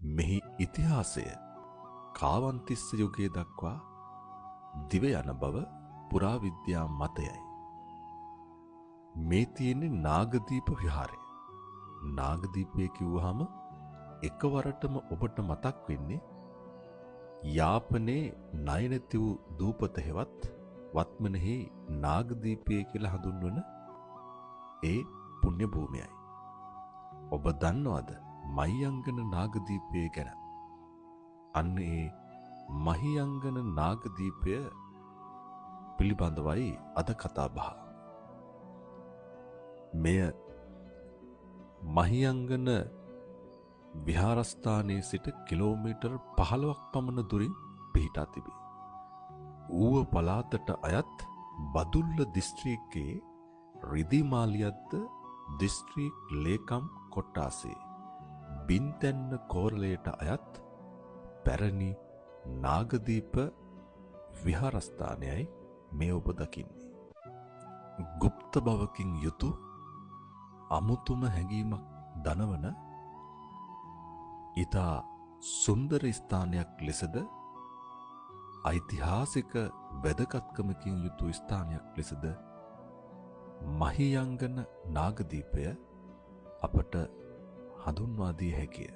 මෙහි ඉතිහාසය කාවන්තිස්ස යුගයේ දක්වා දිව යන බව පුරාවිද්‍යා මතයයි. මේ තියෙන්නේ නාගදීප විහාරය. නාගදීපය කිව්වහම එකවරටම ඔබට මතක් වෙන්නේ යාපනයේ නයනති වූ දූපත හෙවත් වත්මනෙහි නාගදීපය කියලා හඳුන්වන ඒ පුණ්‍ය භූමියයි. ඔබ දන්නවද මහියංගන නාගදීපය ගැන? අන්න ඒ මහියංගන නාගදීපය පිළිබඳවයි අද කතා බහ. මෙය මහියංගන විහාරස්ථානයේ සිට කිලෝමීටර් 15ක් පමණ දුරින් පිහිටා තිබේ. ඌව පළාතට අයත් බදුල්ල දිස්ත්‍රික්කයේ රිදිමාලියද්ද දිස්ත්‍රික් ලේකම් කොට්ටාසේ බින්තැන්න කෝරළයට අයත් පැරණි නාගදීප විහාරස්ථානයයි මේ ඔබ දකින්නේ. ගුප්ත බවකින් යුතු අමුතුම හැඟීමක් දනවන ඉතා සුන්දර ස්ථානයක් ලෙසද ඓතිහාසික වැදගත්කමකින් යුතු ස්ථානයක් ලෙසද මහියංගන නාගදීපය අපට හඳුන්වා දිය හැකිය.